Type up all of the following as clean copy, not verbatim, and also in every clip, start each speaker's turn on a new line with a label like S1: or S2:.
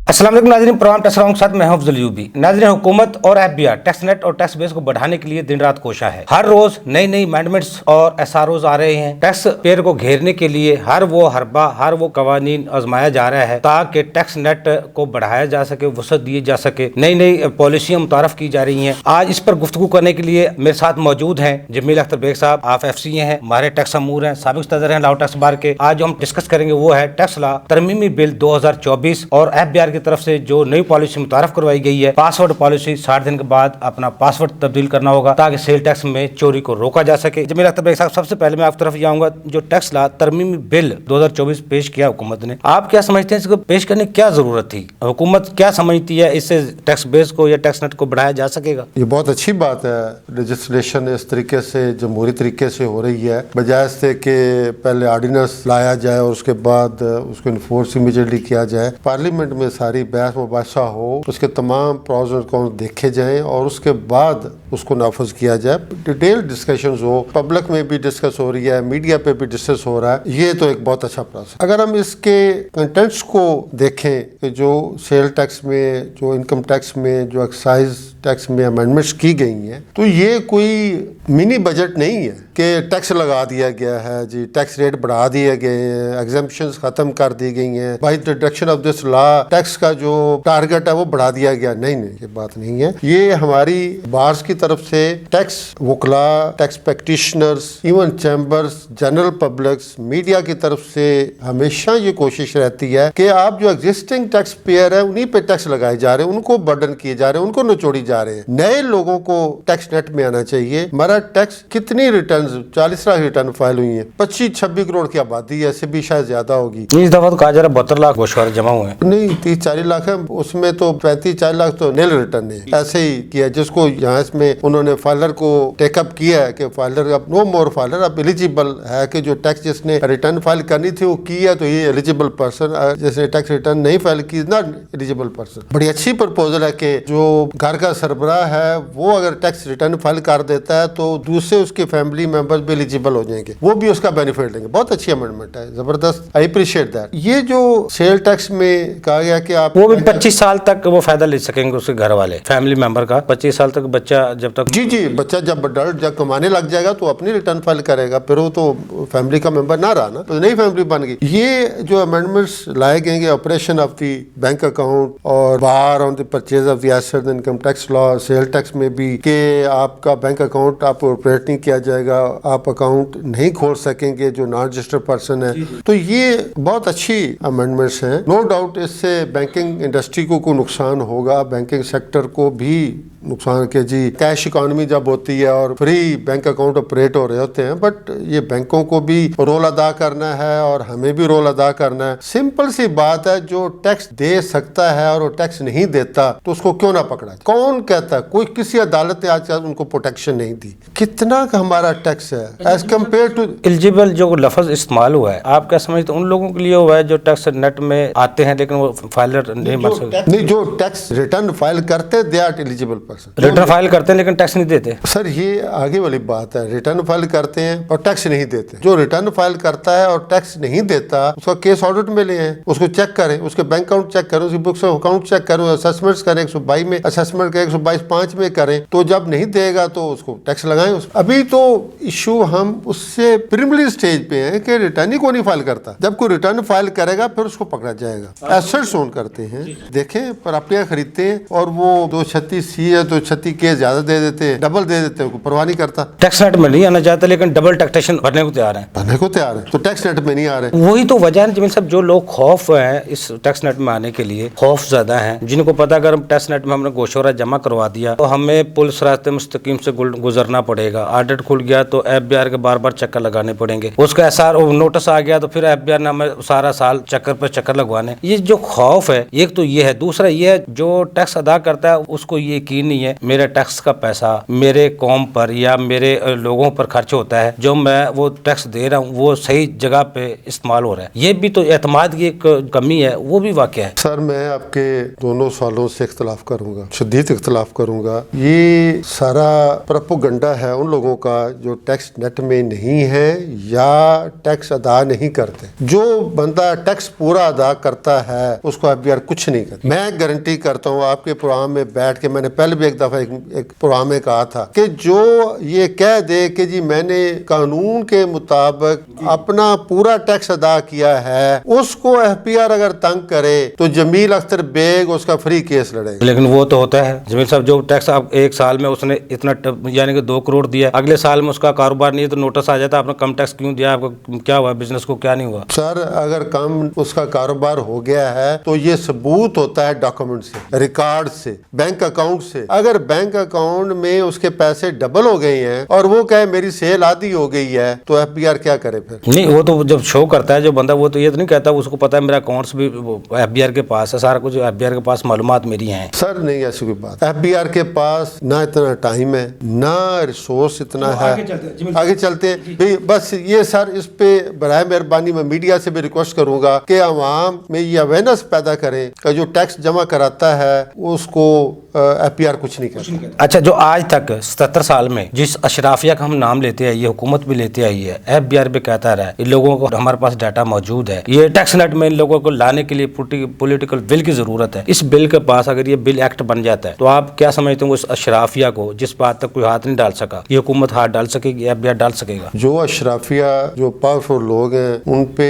S1: अस्सलाम वालेकुम नाज़रीन, प्रोग्राम टैक्स राउंड के साथ मैं हूं अफजल यूबी। नाज़रीन, हुकूमत और एफबीआर टैक्स नेट और टैक्स बेस को बढ़ाने के लिए दिन रात कोशा है। हर रोज नई नई अमेंडमेंट्स और एसआरओज आ रहे हैं। टैक्स पेयर को घेरने के लिए हर वो कवानीन आजमाया जा रहा है ताकि टैक्स नेट को बढ़ाया जा सके, वसअत दिए जा सके। नई नई पॉलिसियां मुतारफ की जा रही हैं। आज इस पर गुफ्तगू करने के लिए मेरे साथ मौजूद हैं जमील अख्तर बेग साहब, आप एफसीए हैं, हमारे टैक्स अमूर हैं, साबिक सदर हैं लाहौर टैक्स बार के। आज जो हम डिस्कस करेंगे वो है टैक्स लॉ तरमीमी बिल 2024 और एफबीआर की तरफ से जो नई पॉलिसी मुतारफ करवाई गई है। पासवर्ड पॉलिसी 60 दिन के बाद अपना पासवर्ड तब्दील करना होगा ताकि सेल टैक्स में चोरी को रोका जा सके। जमील अख्तर बेग साहब, सबसे पहले मैं आपकी तरफ जाऊंगा। जो टैक्स लॉ तरमीमी बिल 2024 पेश किया हुकूमत ने, आप क्या समझते हैं इसको पेश करने की क्या जरूरत थी? हुकूमत क्या समझती है इससे टैक्स बेस को या टैक्स नेट को बढ़ाया जा सकेगा?
S2: ये बहुत अच्छी बात है। रजिस्ट्रेशन इस तरीके से जमहूरी तरीके से हो रही है, बजाय से कि पहले ऑर्डिनेंस लाया जाए और उसके बाद उसको इन्फोर्स इमीडिएटली किया जाए। पार्लियामेंट में सारी बहस मुबासा हो, उसके तमाम प्रॉज और कॉन्स देखे जाएं और उसके बाद उसको नाफज किया जाए। डिटेल डिस्कशंस हो, पब्लिक में भी डिस्कस हो रही है, मीडिया पे भी डिस्कस हो रहा है। ये तो एक बहुत अच्छा प्रोसेस। अगर हम इसके कंटेंट्स को देखें कि जो सेल टैक्स में, जो इनकम टैक्स में, जो एक्साइज टैक्स में अमेंडमेंट्स की गई हैं, तो ये कोई मिनी बजट नहीं है कि टैक्स लगा दिया गया है जी, टैक्स रेट बढ़ा दिए गए हैं, एग्जम्पशंस खत्म कर दी गई हैं, by introduction of this law tax का जो टारगेट है वो बढ़ा दिया गया। नहीं, ये बात नहीं है। ये हमारी बार्स की तरफ से टैक्स वकला, tax practitioners, even chambers, general publics, media की तरफ से हमेशा ये कोशिश रहती है कि आप जो एग्जिस्टिंग टैक्स पेयर है उन्हीं पे टैक्स लगाए जा रहे हैं, उनको बर्डन किए जा रहे हैं, उनको निचोड़ी जा रहे हैं। नए लोगों को टैक्स नेट में आना चाहिए। हमारा टैक्स कितनी रिटर्न 40 लाख रिटर्न फाइल हुई है, 25-26 करोड़ की आबादी है, ऐसे भी शायद ज्यादा होगी।
S1: इस दफा तो कहा जा रहा 72 लाख गोशवारे जमा हुए हैं।
S2: नहीं, 30-40 लाख है, उसमें तो 35-40 लाख तो नील रिटर्न है। ऐसे ही किया जिसको यहाँ इसमें उन्होंने फाइलर को टेकअप किया है कि फाइलर अब नो मोर फाइलर, अब एलिजिबल है कि जो टैक्स जिसने रिटर्न फाइल करनी थी वो की है तो ये एलिजिबल पर्सन, जिसने टैक्स रिटर्न नहीं फाइल की नॉट एलिजिबल पर्सन। बड़ी अच्छी प्रपोजल है कि जो घर का सरबराह है वो अगर टैक्स रिटर्न फाइल कर देता है तो दूसरे उसके फैमिली मेंबर्स भी एलिजिबल हो जाएंगे, वो भी उसका बेनिफिट लेंगे। बहुत अच्छी अमेंडमेंट है, जबरदस्त, आई अप्रिशिएट दैट। ये जो सेल टैक्स में कहा गया कि आप
S1: वो भी 25 साल तक वो फायदा ले सकेंगे, उसके घर वाले फैमिली मेंबर का 25 साल तक बच्चा जब तक
S2: जी बच्चा जब अडल्ट जब कमाने लग जाएगा तो अपनी रिटर्न फाइल करेगा, फिर वो तो फैमिली का मेंबर ना रहा ना, तो नई फैमिली बन गई। ये जो अमेंडमेंट्स लाए गए, operation of the bank account और bar on the purchase of the asset, income tax law, sale tax में भी कि आपका बैंक अकाउंट आप ऑपरेट नहीं किया जाएगा, आप अकाउंट नहीं खोल सकेंगे जो नॉन रजिस्टर्ड पर्सन है। तो ये बहुत अच्छी अमेंडमेंट्स हैं। नो डाउट इससे बैंकिंग इंडस्ट्री को नुकसान होगा, बैंकिंग सेक्टर को भी नुकसान के जी, कैश इकोनॉमी जब होती है और फ्री बैंक अकाउंट ऑपरेट हो रहे होते हैं, बट ये बैंकों को भी रोल अदा करना है और हमें भी रोल अदा करना है। सिंपल सी बात है, जो टैक्स दे सकता है और वो टैक्स नहीं देता तो उसको क्यों ना पकड़ा? कौन कहता है? कोई किसी अदालत ने आज उनको प्रोटेक्शन नहीं दी। कितना का हमारा टैक्स है एज कम्पेयर टू
S1: एलिजिबल? जो लफ्ज इस्तेमाल हुआ है, आप क्या समझते हैं उन लोगों के लिए हुआ है जो टैक्स नेट में आते हैं लेकिन वो फाइलर नहीं बन सकते?
S2: नहीं, जो टैक्स रिटर्न फाइल करते they are eligible person.
S1: Return file करते हैं लेकिन टैक्स नहीं देते।
S2: सर ये आगे वाली बात है, रिटर्न फाइल करते हैं और टैक्स नहीं देते। जो रिटर्न फाइल करता है और टैक्स नहीं देता उसका केस ऑडिट में ले आए, उसको चेक करें, उसके बैंक अकाउंट चेक करें, उसकी बुक्स ऑफ अकाउंट चेक करें, असेसमेंट्स करें, 122 में असेसमेंट करें, 122(5) में करें, तो जब नहीं देगा तो उसको टैक्स लगाएं। अभी तो इशू हम उससे प्रीलिमिनरी स्टेज पे हैं कि रिटर्न ही को नहीं फाइल करता। जब कोई रिटर्न फाइल करेगा फिर उसको पकड़ा जाएगा। एसेट्स ओन करते हैं, देखें प्रॉपर्टियां खरीदते हैं और वो 236C है 236K ज्यादा दे देते हैं, डबल दे देते हैं, परवाह नहीं करता।
S1: टैक्स नेट में नहीं आना चाहते लेकिन डबल टैक्सेशन भरने को तैयार है,
S2: तो टैक्स नेट में नहीं आ रहे।
S1: वही तो वजह है जमीन साहब, जो लोग खौफ है इस टैक्स नेट में आने के लिए, खौफ ज्यादा है, जिनको पता अगर हम टैक्स नेट में हमने गोशवारा जमा करवा दिया तो हमें पुलिस रास्ते मुस्तकीम से गुजरना पड़ेगा, ऑडिट खुल गया तो एफबीआर के बार बार चक्कर लगाने पड़ेंगे, उसका एसआर नोटिस आ गया तो फिर एफबीआर ने हमें सारा साल चक्कर पर चक्कर लगवाने। ये जो खौफ है एक तो ये है, दूसरा ये है जो टैक्स अदा करता है उसको ये यकीन नहीं नहीं है मेरे टैक्स का पैसा मेरे कौम पर या मेरे लोगों पर खर्च होता है, जो मैं वो टैक्स दे रहा हूँ वो सही जगह पे इस्तेमाल हो रहा है। ये भी तो एतमाद की एक कमी है, वो भी वाकया है।
S2: सर मैं आपके दोनों सवालों से इख्तलाफ करूंगा, शदीद इख्तलाफ करूंगा। ये सारा प्रोपेगेंडा है उन लोगों का जो टैक्स नेट में नहीं है या टैक्स अदा नहीं करते। जो बंदा टैक्स पूरा अदा करता है उसको एफबीआर कुछ नहीं करता। मैं गारंटी करता हूँ, आपके प्रोग्राम में बैठ के मैंने पहले भी एक दफा एक प्रोग्राम में कहा था कि जो ये कह दे कि जी मैंने कानून के मुताबिक अपना पूरा टैक्स अदा किया है, उसको एफबीआर अगर तंग करे तो जमील अख्तर बेग उसका फ्री केस लड़ेगा।
S1: लेकिन वो तो होता है जमील साहब, जो टैक्स आप एक साल में उसने इतना यानी कि 2 करोड़ दिया, अगले साल में उसका कारोबार नहीं है तो नोटिस आ जाता है आपने कम टैक्स क्यों दिया, आपको क्या हुआ, बिजनेस को क्या नहीं हुआ।
S2: सर अगर कम उसका कारोबार हो गया है तो ये सबूत होता है डॉक्यूमेंट से, रिकॉर्ड से, बैंक अकाउंट से। अगर बैंक अकाउंट में उसके पैसे डबल हो गए हैं और वो कहे मेरी सेल आधी हो गई है तो एफबीआर क्या करे फिर?
S1: नहीं, वो तो जब शो करता है जो बंदा, वो तो ये तो नहीं कहता, उसको पता है मेरा अकाउंट्स भी एफबीआर के पास है, सारा कुछ एफबीआर के पास मालूमात मेरी हैं।
S2: सर नहीं ऐसी कोई बात, एफबीआर के पास ना इतना टाइम है ना रिसोर्स इतना है। आगे चलते हैं बस ये सर, इस पे बराए मेहरबानी मैं मीडिया से भी रिक्वेस्ट करूंगा कि आवाम में ये अवेयरनेस पैदा करें कि जो टैक्स जमा कराता है उसको एफबीआर कुछ नहीं करता।
S1: अच्छा, जो आज तक 77 साल में जिस अशराफिया का हम नाम लेते आई है, हुकूमत भी लेते आई है, एफबीआर भी कहता रहा है इन लोगों को हमारे पास डाटा मौजूद है, ये टैक्स नेट में इन लोगों को लाने के लिए पॉलिटिकल विल की जरूरत है। इस बिल के पास अगर ये बिल एक्ट बन जाता है तो आप क्या समझते हो उस अशराफिया को जिस बात तक कोई हाथ नहीं डाल सका, ये हुकूमत हाथ डाल सकेगी, एफबीआर डाल सकेगा?
S2: जो अशराफिया जो पावरफुल लोग हैं उन पे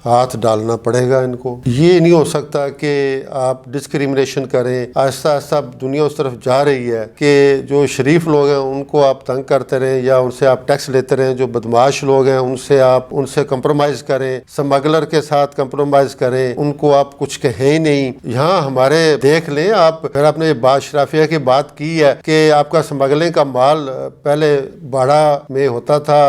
S2: हाथ डालना पड़ेगा इनको। ये नहीं हो सकता कि आप डिस्क्रिमिनेशन करें। आहिस्ता आहिस्ता दुनिया उस तरफ जा रही है कि जो शरीफ लोग हैं उनको आप तंग करते रहें या उनसे आप टैक्स लेते रहें, जो बदमाश लोग हैं उनसे कंप्रोमाइज करें, स्मगलर के साथ कंप्रोमाइज करें, उनको आप कुछ कहें ही नहीं। यहाँ हमारे देख लें आप, फिर आपने अशराफिया की बात की है कि आपका स्मगलिंग का माल पहले बाड़ा में होता था,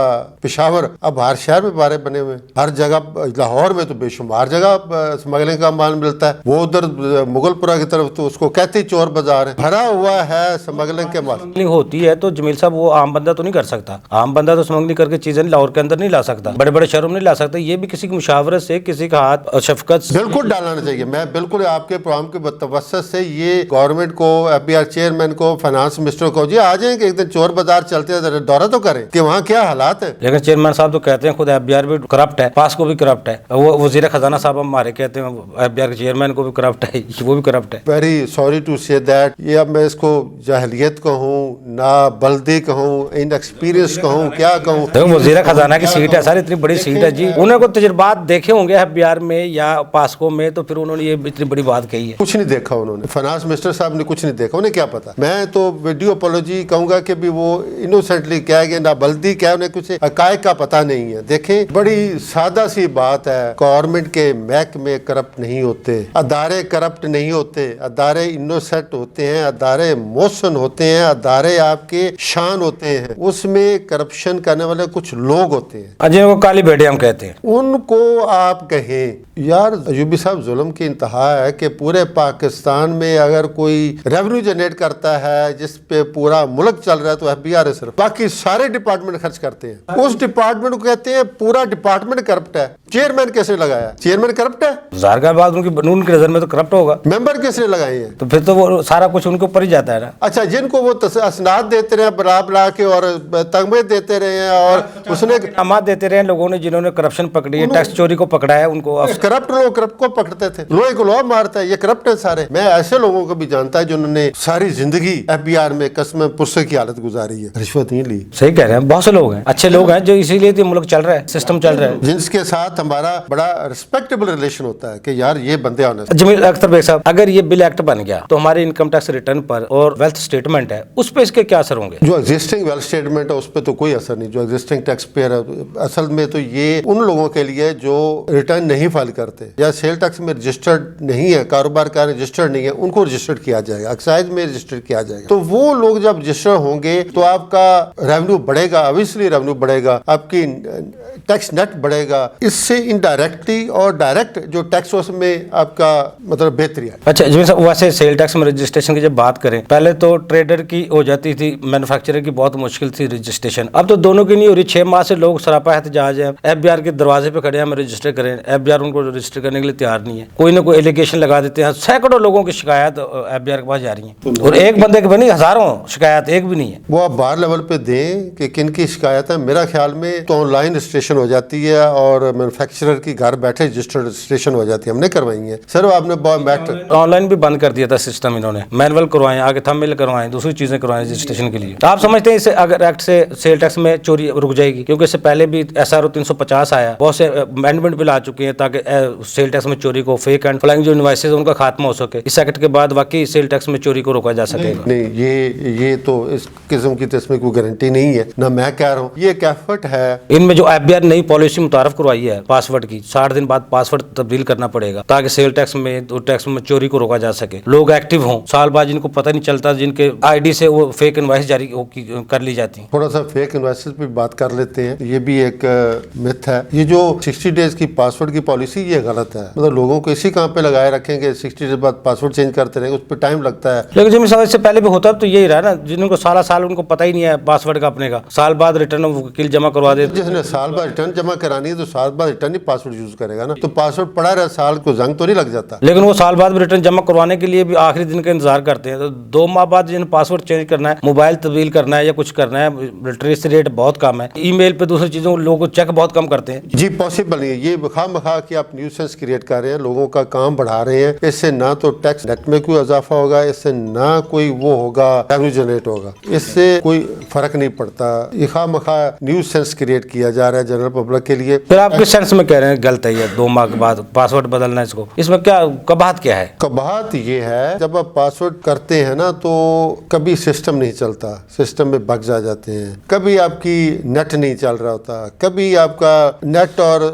S2: पेशावर, अब हर शहर में बारे बने हुए, हर जगह, लाहौर में तो बेशुमार जगह स्मगलिंग का माल मिलता है। वो उधर मुगलपुरा की तरफ तो उसको कहते ही चोर बाजार है, भरा हुआ है स्मगलिंग के माल।
S1: स्मगलिंग होती है तो जमील साहब वो आम बंदा तो नहीं कर सकता, आम बंदा तो स्मगलिंग करके चीजें लाहौर के अंदर नहीं ला सकता, बड़े बड़े शहरों में नहीं ला सकता। ये भी किसी की मुशावरत से, किसी का हाथ शफकत
S2: बिल्कुल डालना चाहिए। मैं बिल्कुल आपके प्रोग्राम के तवज्जुह से ये गवर्नमेंट को, एफबीआर चेयरमैन को, फाइनेंस मिनिस्टर को, जी आ जाए कि एक दिन चोर बाजार चलते हैं, दौरा तो करें कि वहाँ क्या हालात है।
S1: लेकिन चेयरमैन साहब तो कहते हैं खुद एफबीआर भी करप्ट है, पासको भी करप्ट है, वो वजीर खजाना साहब हमारे कहते हैं एफबीआर के चेयरमैन को भी करप्ट है, वो भी करप्ट है।
S2: Very sorry to say that, ये अब मैं इसको जाहिलियत कहूँ ना बल्दी कहूँ, इनएक्सपीरियंस कहूँ, क्या कहूँ।
S1: देखो वजीर खजाना की सीट है सर, इतनी बड़ी सीट है जी, उन्हें को तजुर्बात देखे होंगे एफबीआर में या पासको में, तो फिर उन्होंने ये इतनी बड़ी बात कही है।
S2: कुछ नहीं देखा उन्होंने, फाइनेंस मिनिस्टर साहब ने कुछ नहीं देखा, उन्हें क्या पता। मैं तो वीडियो अपॉलॉजी कहूंगा कि भी वो इनोसेंटली कह गए, ना बल्दी क्या, उन्हें कुछ हकायक का पता नहीं है। देखें बड़ी सादा सी बात है, गवर्नमेंट के महकमे करप्ट नहीं होते, अदारे करप्ट नहीं होते, अदारे इनोसेंट होते हैं, अदारे मोहसन होते हैं, अदारे आपके शान होते हैं, उसमें करप्शन करने वाले कुछ लोग होते हैं,
S1: अजय वो काली भेड़े हम कहते हैं,
S2: उनको आप कहें यार अयूबी साहब जुल्म की इंतहा है कि पूरे पाकिस्तान में अगर कोई रेवेन्यू जनरेट करता है जिस पे पूरा मुल्क चल रहा है तो एफबीआर है सिर्फ, बाकी सारे डिपार्टमेंट खर्च करते हैं। उस डिपार्टमेंट को कहते हैं पूरा डिपार्टमेंट करप्ट है। चेयरमैन कैसे लगाया? चेयरमैन करप्ट है?
S1: जार का बाद उनकी नजर में तो करप्ट होगा।
S2: मेंबर किसने लगाए हैं?
S1: तो फिर तो वो सारा कुछ उनके ऊपर ही जाता है ना।
S2: अच्छा, जिनको वो असनाद देते रहे बरा बरा के और तगमे देते रहे हैं और उसने
S1: अमात देते रहे लोगों ने जिन्होंने करप्शन पकड़ी है, टैक्स चोरी को पकड़ा है, उनको
S2: करप्ट लोग करप्ट को पकड़ते थे, लोहे को लोहा मारता है, ये करप्ट है सारे। मैं ऐसे लोगों को भी जानता है जिन्होंने सारी जिंदगी एफबीआर में कसम पुरसे की हालत गुजारी है, रिश्वत नहीं ली।
S1: सही कह रहे हैं, बहुत से लोग हैं, अच्छे लोग हैं जो इसीलिए तो मुल्क चल रहा है, सिस्टम चल रहा है,
S2: जिनके साथ हमारा बड़ा रिस्पेक्टेबल रिलेशन होता है कि यार ये बंदे आने।
S1: जमील अख्तर बेग साहब, अगर ये बिल एक्ट बन गया तो हमारे इनकम टैक्स रिटर्न पर और वेल्थ स्टेटमेंट है उस पर इसके क्या असर होंगे?
S2: जो एग्जिस्टिंग वेल्थ स्टेटमेंट है उस पर तो कोई असर नहीं। जो एग्जिस्टिंग टैक्स पेयर है, असल में तो ये उन लोगों के लिए जो रिटर्न नहीं फाइल करते या सेल टैक्स में रजिस्टर्ड नहीं है, कारोबार का रजिस्टर्ड नहीं है, उनको रजिस्टर्ड किया जाएगा, एक्साइज में रजिस्टर्ड किया जाएगा। तो वो लोग जब रजिस्टर होंगे तो आपका रेवेन्यू बढ़ेगा, ऑब्वियसली रेवेन्यू बढ़ेगा, आपकी टैक्स नेट बढ़ेगा। इससे से इनडायरेक्टली और डायरेक्ट जो टैक्स उसमें आपका मतलब बेहतरी है।
S1: अच्छा जी साहब, वैसे सेल टैक्स में रजिस्ट्रेशन की जब बात करें, पहले तो ट्रेडर की हो जाती थी, मैन्युफैक्चरर की बहुत मुश्किल थी रजिस्ट्रेशन। अब तो दोनों की नहीं हो रही। 6 माह से लोग सरापा एहतजाज है, FBR के दरवाजे पे खड़े हैं, हमें रजिस्टर करें। FBR उनको रजिस्टर करने के लिए तैयार नहीं है। कोई ना कोई एलिगेशन लगा देते हैं। सैकड़ों लोगों की शिकायत FBR के पास जा रही है, और एक बंदे के बनी हजारों शिकायत, एक भी नहीं है।
S2: वो आप बाहर लेवल पे दें कि किन की शिकायत है। मेरा ख्याल में तो ऑनलाइन रजिस्ट्रेशन हो जाती है और मैन्युफैक्चरर की घर बैठे रजिस्टर्ड रजिस्ट्रेशन हो जाती है। हमने करवाई है सर, आपने बहुत मैटर
S1: ऑनलाइन भी बंद कर दिया था सिस्टम इन्होंने। मैनुअल करवाएं, आगे थंबनेल करवाएं, दूसरी चीजें करवाएं रजिस्ट्रेशन के लिए। आप समझते हैं इससे अगर एक्ट से सेल टैक्स में चोरी रुक जाएगी? क्योंकि इससे पहले भी SRO 350 आया, बहुत से अमेंडमेंट बिल आ चुके हैं ताकि सेल टैक्स में चोरी को, फेक एंड फ्लाइंग जो इनवॉइसेस उनका खात्मा हो सके। इस एक्ट के बाद वाकई सेल टैक्स में चोरी को रोका जा सकेगा?
S2: नहीं, ये तो इस किस्म की तो इसमें कोई गारंटी नहीं है ना। मैं कह रहा हूँ ये एक एफर्ट है।
S1: इनमें जो FBR नई पॉलिसी मुतारफ करवाई है पासवर्ड की, 60 दिन बाद पासवर्ड तब्दील करना पड़ेगा ताकि सेल टैक्स में तो टैक्स में चोरी को रोका जा सके। लोग एक्टिव हों, साल बाद जिनको पता नहीं चलता, जिनके ID से वो फेक इनवॉइस जारी कर ली जाती।
S2: थोड़ा सा फेक इन्वेस्टर्स पे बात कर लेते हैं। ये भी एक मिथ है। ये जो 60 डेज की पासवर्ड की पॉलिसी, ये गलत है। मतलब लोगों को इसी काम पे लगाए रखेंगे, 60 डेज बाद पासवर्ड चेंज करते रहेंगे, उस पर टाइम लगता है।
S1: लेकिन जिन इससे पहले भी होता तो यही रहा ना, जिनको साल उनको पता ही नहीं है पासवर्ड का अपने का, साल बाद रिटर्न वकील जमा करवा दे।
S2: जिसने साल बाद रिटर्न जमा करानी है तो साल बाद रिटर्न ही पासवर्ड यूज करेगा ना, तो पासवर्ड पड़ा रहा, साल को जंग तो नहीं लग जाता।
S1: लेकिन वो साल बाद रिटर्न जमा करवाने के लिए भी आखिरी दिन का इंतजार करते हैं। तो 2 माह बाद जिन्हें पासवर्ड चेंज करना है, मोबाइल तब्दील करना है या कुछ करना है, लिटरेसी रेट बहुत कम है, ईमेल पे दूसरी चीजों लोग चेक बहुत कम करते हैं।
S2: जी पॉसिबल नहीं है। ये खामखा कि आप न्यूसेंस क्रिएट कर रहे हैं, लोगों का काम बढ़ा रहे हैं। इससे ना तो टैक्स नेट में कोई इजाफा होगा, इससे ना कोई वो होगा रेवेन्यू जनरेट होगा, इससे कोई फर्क नहीं पड़ता। ये खामखा न्यूसेंस क्रिएट किया जा रहा है जनरल पब्लिक के लिए।
S1: फिर आप किस सेंस में कह रहे हैं गलत है ये 2 माह के बाद पासवर्ड बदलना? इसको इसमें क्या कबाहत क्या है?
S2: कबाहत ये है, जब आप पासवर्ड करते हैं ना तो कभी सिस्टम नहीं चलता, सिस्टम में बग्स आ जाते हैं, कभी आपकी नेट नहीं चल रहा होता, कभी आपका नेट और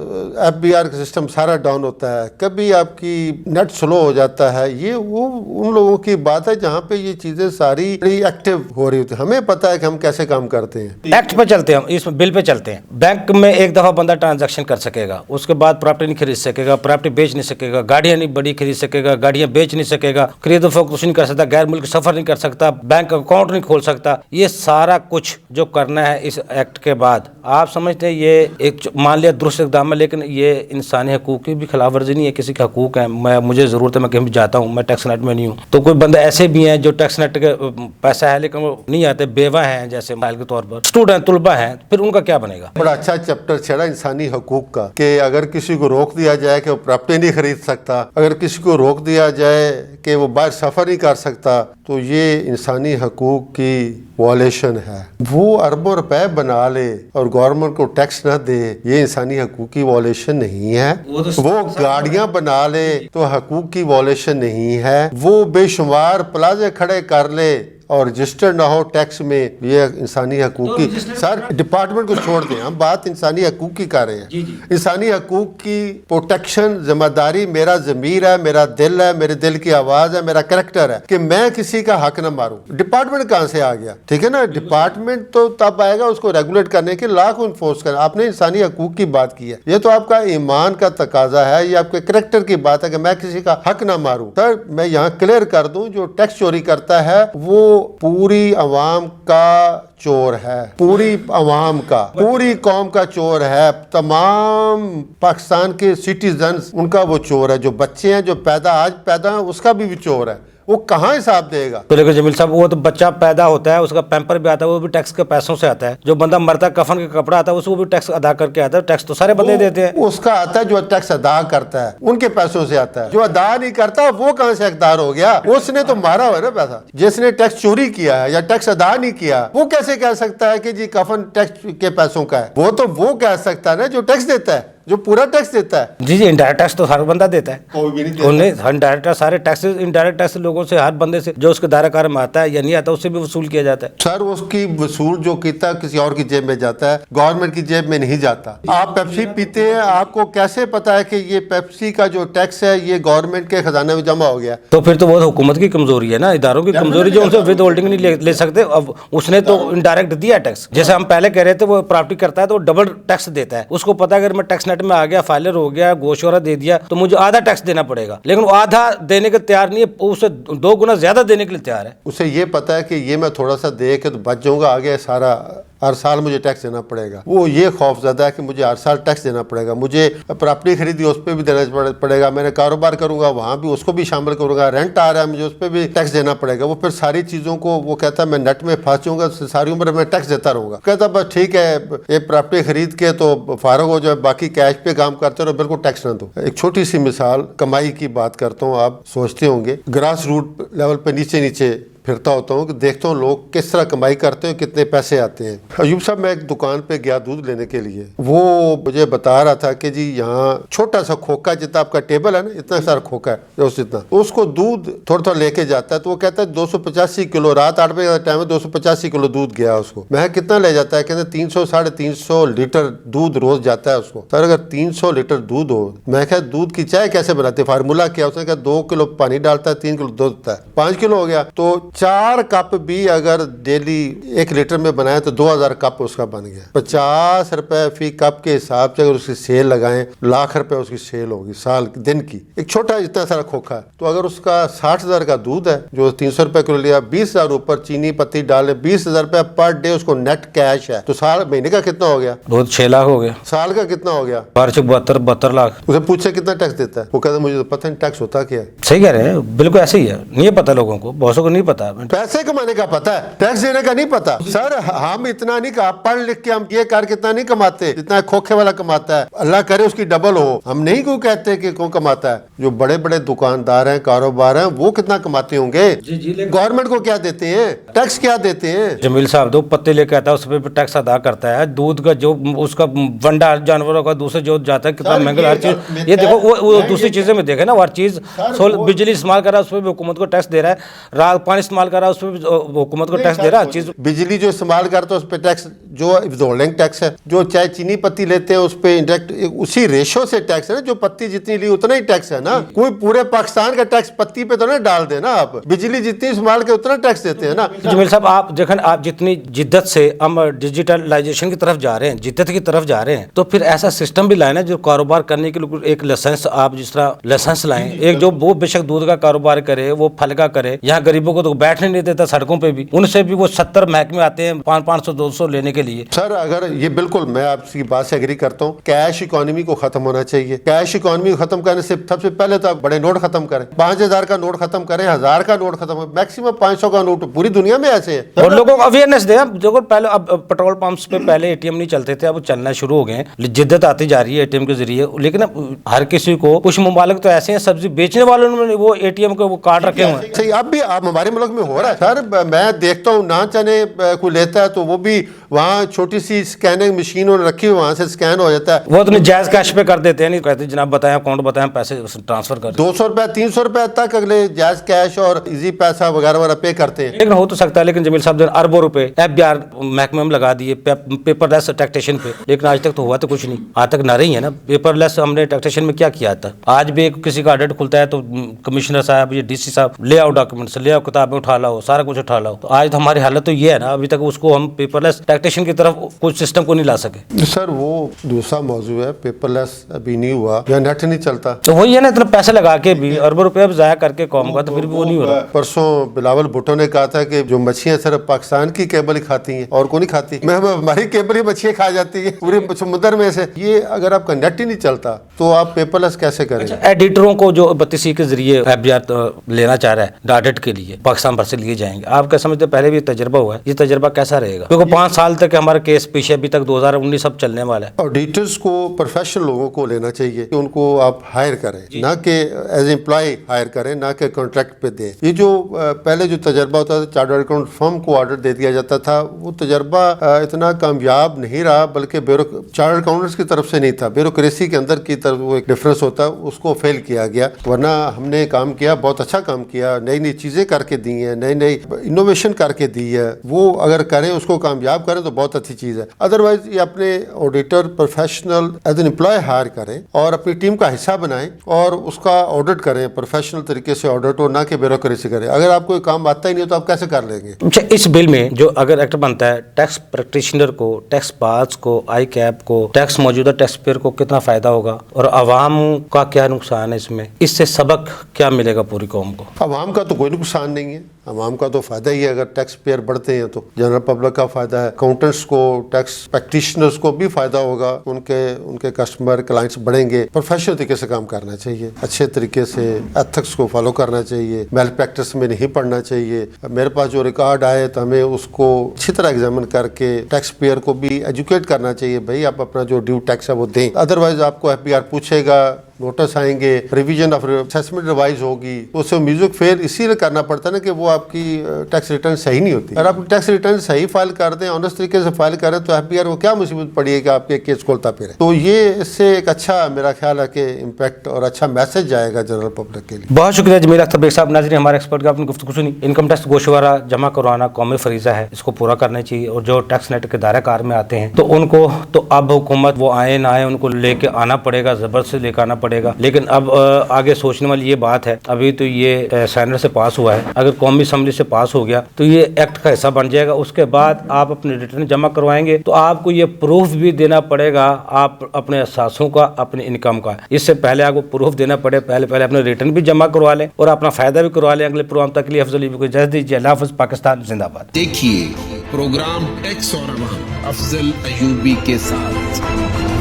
S2: FBR का सिस्टम सारा डाउन होता है, कभी आपकी नेट स्लो हो जाता है। ये वो उन लोगों की बात है जहाँ पे ये चीजें सारी एक्टिव हो रही होती है। हमें पता है कि हम कैसे काम करते हैं।
S1: एक्ट पे चलते हैं, इस बिल पे चलते हैं। बैंक में एक दफा बंदा ट्रांजैक्शन कर सकेगा, उसके बाद प्रॉपर्टी नहीं खरीद सकेगा, प्रॉपर्टी बेच नहीं सकेगा, गाड़ियां नहीं बड़ी खरीद सकेगा, गाड़ियां बेच नहीं सकेगा, खरीद फरोख्त नहीं कर सकता, गैर मुल्क सफर नहीं कर सकता, बैंक अकाउंट नहीं खोल सकता। ये सारा कुछ जो करना है इस एक्ट के बाद, आप समझते हैं ये एक मान लिया दुरुस्त इक़दाम है, लेकिन ये इंसानी हकूक़ की भी खिलाफ वर्जी नहीं है? किसी का हकूक़ है, मुझे ज़रूरत है, मैं कहीं भी जाता हूँ, मैं टैक्स नेट में नहीं हूँ। तो कोई बंदे ऐसे भी हैं जो टैक्स नेट के पैसा है लेकिन वो नहीं आते, बेवा हैं जैसे मिसाल के तौर पर, स्टूडेंट तुलबा हैं, फिर उनका क्या बनेगा?
S2: बड़ा अच्छा चैप्टर छेड़ा इंसानी हकूक का, कि अगर किसी को रोक दिया जाए कि वो प्रॉपर्टी नहीं खरीद सकता, अगर किसी को रोक दिया जाए कि वो बाहर सफ़र नहीं कर सकता, तो ये इंसानी हकूक की वॉलेशन है। वो अरबों रुपए बना ले और गवर्नमेंट को टैक्स ना दे, ये इंसानी हकूक की वॉलेशन नहीं है। वो गाड़ियां बना ले तो हकूक की वॉलेशन नहीं है। वो बेशुमार प्लाजे खड़े कर ले और रजिस्टर्ड ना हो टैक्स में, ये इंसानी हकूक की। सर डिपार्टमेंट को छोड़ दें, हम बात इंसानी हकूक की कर रहे हैं। इंसानी हकूक की प्रोटेक्शन जिम्मेदारी मेरा ज़मीर है, मेरा दिल है, मेरे दिल की आवाज़ है, मेरा करैक्टर है कि मैं किसी का हक ना मारूं। डिपार्टमेंट कहाँ से आ गया? ठीक है ना, डिपार्टमेंट तो तब आएगा उसको रेगुलेट करने के, लॉ को इन्फोर्स करना। आपने इंसानी हकूक की बात की है, ये तो आपका ईमान का तकाजा है, ये आपके करैक्टर की बात है कि मैं किसी का हक ना मारूं। सर मैं यहाँ क्लियर कर दूं, जो टैक्स चोरी करता है वो पूरी अवाम का चोर है, पूरी अवाम का, पूरी कौम का चोर है। तमाम पाकिस्तान के सिटीजन्स उनका वो चोर है। जो बच्चे हैं जो आज पैदा हैं उसका भी चोर है। वो कहाँ हिसाब देगा?
S1: तो लेकिन जमील साहब, वो तो बच्चा पैदा होता है, उसका पैम्पर भी आता है, वो भी टैक्स के पैसों से आता है। जो बंदा मरता है, कफन का कपड़ा आता है, उसको भी टैक्स अदा करके आता है। टैक्स तो सारे बंदे देते हैं।
S2: उसका आता है जो टैक्स अदा करता है, उनके पैसों से आता है। जो अदा नहीं करता वो कहाँ से हकदार हो गया? उसने तो मारा हुआ ना पैसा। जिसने टैक्स चोरी किया है या टैक्स अदा नहीं किया, वो कैसे कह सकता है कि जी कफन टैक्स के पैसों का है? वो तो वो कह सकता है ना जो टैक्स देता है, जो पूरा टैक्स देता है।
S1: जी इंडायरेक्ट टैक्स तो हर बंदा देता है,
S2: कोई भी नहीं देता।
S1: इनडायरेक्ट सारे टैक्सेस, इनडायरेक्ट टैक्स लोगों से, हर बंदे से जो उसके दायरा कार में आता है या नहीं आता, उससे भी वसूल किया जाता है।
S2: सर उसकी वसूल जो किया किसी और की जेब में जाता है, गवर्नमेंट की जेब में नहीं जाता। आप पेप्सी पीते हैं, आपको कैसे पता है कि ये पेप्सी का जो टैक्स है ये गवर्नमेंट के खजाने में जमा हो गया?
S1: तो फिर तो वो हुकूमत की कमजोरी है ना, इदारों की कमजोरी, जो उनसे विद होल्डिंग नहीं ले सकते। अब उसने तो इनडायरेक्ट दिया टैक्स। जैसे हम पहले कह रहे थे, वो प्रॉपर्टी करता है तो डबल टैक्स देता है। उसको पता है अगर मैं टैक्स नेट नेट में आ गया, फाइलर हो गया, गोश्त वगैरह दे दिया तो मुझे आधा टैक्स देना पड़ेगा, लेकिन वो आधा देने के तैयार नहीं है, उसे 2 गुना ज्यादा देने के लिए तैयार है।
S2: उसे ये पता है कि ये मैं थोड़ा सा दे के तो बच जाऊंगा, आगे सारा हर साल मुझे टैक्स देना पड़ेगा। वो ये खौफ ज़्यादा है कि मुझे हर साल टैक्स देना पड़ेगा, मुझे प्रॉपर्टी खरीदी उस पर भी देना पड़ेगा, मैंने कारोबार करूंगा वहाँ भी उसको भी शामिल करूंगा, रेंट आ रहा है मुझे उस पर भी टैक्स देना पड़ेगा। वो फिर सारी चीज़ों को वो कहता है मैं नेट में फंस जाऊंगा, सारी उम्र मैं टैक्स देता रहूंगा। कहता बस ठीक है, ये प्रॉपर्टी खरीद के तो फारग हो जाए, बाकी कैश पे काम करते रहो, बिल्कुल टैक्स ना दो। एक छोटी सी मिसाल कमाई की बात करता हूँ, आप सोचते होंगे ग्रास रूट लेवल पे नीचे नीचे फिरता होता हूँ कि देखता हूँ लोग किस तरह कमाई करते हैं, कितने पैसे आते हैं। अयूब साहब, मैं एक दुकान पे गया दूध लेने के लिए, वो मुझे बता रहा था कि जी यहाँ छोटा सा खोखा जितना आपका टेबल है ना, इतना सारा खोखा है उस इतना, उसको दूध थोड़ा थोड़ा लेके जाता है, तो वो कहता है 285 किलो, रात 8 बजे का टाइम है, 285 किलो दूध गया उसको। मैं कितना ले जाता है, कहते 300 350 लीटर दूध रोज जाता है उसको। सर अगर 300 लीटर दूध हो, मैं कहा दूध की चाय कैसे बनाते, फार्मूला क्या? उसने कहा 2 किलो पानी डालता है, 3 किलो दूध होता है, 5 किलो हो गया, तो 4 कप भी अगर डेली 1 लीटर में बनाए तो 2000 कप उसका बन गया। 50 रुपए फी कप के हिसाब से अगर उसकी सेल लगाएं, लाख रुपए उसकी सेल होगी साल दिन की। एक छोटा इतना सारा खोखा है, तो अगर उसका 60,000 का दूध है जो 300 रुपए किलो लिया, 20,000 ऊपर चीनी पत्ती डाले, 20,000 रुपए पर डे उसको नेट कैश है, तो साल महीने का कितना हो गया?
S1: दूध 6 लाख हो गया।
S2: साल का कितना हो गया?
S1: 72 लाख।
S2: उसे पूछे कितना टैक्स देता है, वो कहता मुझे तो पता नहीं टैक्स होता क्या है।
S1: सही कह रहे हैं, बिल्कुल ऐसे ही है, नहीं पता लोगों को, बहुतों को नहीं पता।
S2: पैसे कमाने का पता है, टैक्स देने का नहीं पता। सर हम इतना नहीं, पढ़ लिख के हम ये कर कितना नहीं कमाते जितना खोखे वाला कमाता है, अल्लाह करे उसकी डबल हो। हम नहीं क्यों कहते कि कौन कमाता है, जो बड़े बड़े दुकानदार हैं, कारोबार हैं, वो कितना कमाते होंगे। गवर्नमेंट को क्या देते हैं, टैक्स क्या देते हैं?
S1: जमील साहब, दो पत्ते लेके आता है, उस पर टैक्स अदा करता है। दूध का जो उसका वंडा जानवरों का दूसरे जो जाता है, कितना महंगा हर चीज। ये देखो वो दूसरी चीजें में देखे ना, हर चीज बिजली इस्तेमाल कर रहा है उस पर भी हुकूमत को टैक्स दे रहा है, रात पानी इस्तेमाल कर रहा है उस पर भी हुकूमत को टैक्स दे रहा है। चीज बिजली
S2: जो इस्तेमाल करते हैं उस पर टैक्स, जो विथहोल्डिंग टैक्स है, जो चाहे चीनी पत्ती लेते हैं उस पर इंडायरेक्ट उसी रेशो से टैक्स है ना, जो पत्ती जितनी ली उतना ही टैक्स है ना। कोई पूरे पाकिस्तान का टैक्स पत्ती पे तो ना डाल देना, आप बिजली जितनी इस्तेमाल के उतना टैक्स देते हैं ना।
S1: जमील साहब, आप देखें, आप जितनी जिद्दत से हम डिजिटलाइजेशन की तरफ जा रहे हैं, जिद्दत की तरफ जा रहे हैं, तो फिर ऐसा सिस्टम भी लाए ना जो कारोबार करने के लिए एक लाइसेंस, आप जिस तरह लाइसेंस लाएं, एक जो वो बेशक दूध का कारोबार करे, वो फल का करे, यहाँ गरीबों को तो बैठने नहीं देता सड़कों पे भी, उनसे भी वो 70 महकमे आते हैं 500-200 लेने के लिए।
S2: सर अगर ये बिल्कुल मैं आपकी बात से एग्री करता हूँ, कैश इकोनॉमी को खत्म होना चाहिए। कैश इकोनॉमी को खत्म करने से सबसे पहले तो आप बड़े नोट खत्म करें, 5000 का नोट खत्म करें, 1000 का नोट खत्म करें, मैक्सिमम 500 का नोट। पूरी दुनिया में ऐसे है।
S1: और लोगों को अवेयरनेस दे। देखो पहले, अब पेट्रोल पंप्स पे पहले एटीएम नहीं चलते थे, अब चलना शुरू हो गए, जिद्दत आती जा रही है एटीएम के जरिए। लेकिन अब हर किसी को, कुछ मुमालिक तो ऐसे हैं सब्जी बेचने वालों ने वो एटीएम के वो कार्ड रखे हुए हैं।
S2: सही, अब भी आप हमारे मुल्क में हो रहा है सर। मैं देखता हूँ नान चने कोई लेता है तो वो भी वहाँ छोटी सी स्कैनिंग मशीन रखी हुई, वहाँ से स्कैन हो जाता है।
S1: वो तो जायज कैश पे कर देते हैं, नहीं कहते जनाब बताएं अकाउंट बताएं, पैसे ट्रांसफर कर
S2: 200 रुपए 300 रुपए तक अगले जायज कैश और इजी पैसा वगैरह वगैरह पे करते हैं।
S1: लेकिन हो तो सकता है, लेकिन जमील साहब अरबों रुपए एफबीआर महकमे में लगा दिए पेपरलेस टैक्सेशन पे, लेकिन आज तक तो हुआ तो कुछ नहीं, आज तक नारे ही है ना पेपरलेस। हमने टैक्सेशन में क्या किया था? आज भी किसी का ऑडिट खुलता है तो कमिश्नर साहब, ये डीसी साहब, ले आओ डॉक्यूमेंट्स, ले आओ किताबें उठा लाओ, सारा कुछ उठा लाओ। तो आज तो हमारी हालत तो ये है ना, अभी तक उसको हम पेपरलेस टैक्सेशन की तरफ कुछ सिस्टम को नहीं ला सके।
S2: सर वो दूसरा मौजूद है, पेपरलेस अभी नहीं हुआ या नेट नहीं चलता,
S1: तो वही है ना, इतना पैसे लगा के भी अरबों रुपए जाया करके कौम का, तो फिर भी वो नहीं हो रहा।
S2: परसों बिलावल भुट्टो ने कहा था कि जो मछलियां सिर्फ पाकिस्तान की केबल ही खाती हैं और को नहीं खाती। मैं हमारी केबल ही मछलियां खा जाती है पूरे समुद्र में से। ये अगर आपका नेट ही नहीं चलता तो आप पेपरलेस कैसे करेंगे?
S1: एडिटरों को जो 32 के जरिए एफबीआर लेना चाह रहा है ऑडिट के लिए, पाकिस्तान भर से लिए जाएंगे। आप क्या समझते, पहले भी तजर्बा हुआ है, ये तजर्बा कैसा रहेगा? क्योंकि 5 साल तक हमारा केस पीछे, अभी तक 2019 सब चलने वाला है।
S2: ऑडिटर्स को प्रोफेशनल लोगों को लेना चाहिए कि उनको आप हायर करें, ना कि एज एम्प्लॉय हायर करें, ना कि कॉन्ट्रैक्ट पे दें। ये जो पहले जो तजर्बा होता था, चार्टर्ड अकाउंट फर्म को ऑर्डर दे दिया जाता था, वो तजर्बा इतना कामयाब नहीं रहा, बल्कि चार्टर्ड अकाउंटेंट्स की तरफ से नहीं था, ब्यूरोक्रेसी के अंदर की अंदर वो एक डिफरेंस होता है, उसको फेल किया गया। वरना हमने काम किया, बहुत अच्छा काम किया, नई नई चीज़ें करके दी हैं, नई नई इनोवेशन करके दी है। वो अगर करें, उसको कामयाब करें तो बहुत अच्छी चीज़ है। अदरवाइज ये अपने auditor professional as an employ hire करें और अपनी टीम का हिस्सा बनाएं और उसका ऑडिट करें, प्रोफेशनल तरीके से ऑडिट हो, ना कि ब्यूरोक्रेसी करें। अगर आपको कोई काम आता ही नहीं हो तो आप कैसे कर लेंगे?
S1: अच्छा, इस बिल में जो अगर एक्ट बनता है, टैक्स प्रैक्टिशनर को, टैक्स पास को, आई कैप को, टैक्स मौजूदा टैक्स पेयर को कितना फायदा होगा और आवाम का क्या नुकसान है इसमें? इससे सबक क्या मिलेगा पूरी कौम को?
S2: आवाम का तो कोई नुकसान नहीं है, आवाम का तो फायदा ही है। अगर टैक्स पेयर बढ़ते हैं तो जनरल पब्लिक का फायदा है, अकाउंटेंट्स को, टैक्स प्रैक्टिशनर्स को भी फायदा होगा, उनके कस्टमर क्लाइंट्स बढ़ेंगे। प्रोफेशनल तरीके से काम करना चाहिए, अच्छे तरीके से एथिक्स को फॉलो करना चाहिए, मेल प्रैक्टिस में नहीं पड़ना चाहिए। मेरे पास जो रिकॉर्ड आए तो हमें उसको अच्छी तरह एग्जामिन करके टैक्स पेयर को भी एजुकेट करना चाहिए, भाई आप अपना जो ड्यू टैक्स है वो दें। अदरवाइज आपको FBR पूछेगा, नोटिस आएंगे, रिवीजन ऑफ असेसमेंट रिवाइज होगी, तो उससे म्यूजिक फेयर इसीलिए करना पड़ता है ना कि वो आपकी टैक्स रिटर्न सही नहीं होती। अगर आप टैक्स रिटर्न सही फाइल कर दें, ऑनेस्ट तरीके से फाइल करें, तो FBR को क्या मुसीबत पड़ी है कि आपके केस खोलता फिरे। तो ये इससे एक अच्छा मेरा ख्याल है कि इम्पैक्ट और अच्छा मैसेज जाएगा जनरल पब्लिक के लिए।
S1: बहुत शुक्रिया जमील अख्तर बेग साहब। नाज़रीन, हमारे एक्सपर्ट का आपने गुफ्तगू सुनी। इनकम टैक्स गोशवारा जमा करवाना कौमी फरीजा है, इसको पूरा करना चाहिए। और जो टैक्स नेट के दायरा कार में आते हैं तो उनको तो अब हुकूमत वो आए ना आए उनको लेके आना पड़ेगा, जबरदस्ती लेकर आना पड़ेगा। लेकिन अब आगे सोचने वाली ये बात है, अभी तो ये सेनेट से पास हुआ है, अगर कौमी असम्बली से पास हो गया तो ये एक्ट का हिस्सा बन जाएगा। उसके बाद आप अपने रिटर्न जमा करवाएंगे तो आपको ये प्रूफ भी देना पड़ेगा, आप अपने असासों का, अपने इनकम का। इससे पहले आपको प्रूफ देना पड़े, पहले अपने रिटर्न भी जमा करवा लें और अपना फायदा भी करवा लें। अगले प्रोग्राम तक के लिए अफजल अयूबी को इजाजत दीजिए। अल्लाह हाफ़िज़। पाकिस्तान जिंदाबाद।
S3: देखिए प्रोग्राम टैक्स और अवाम अफजल अयूबी के साथ।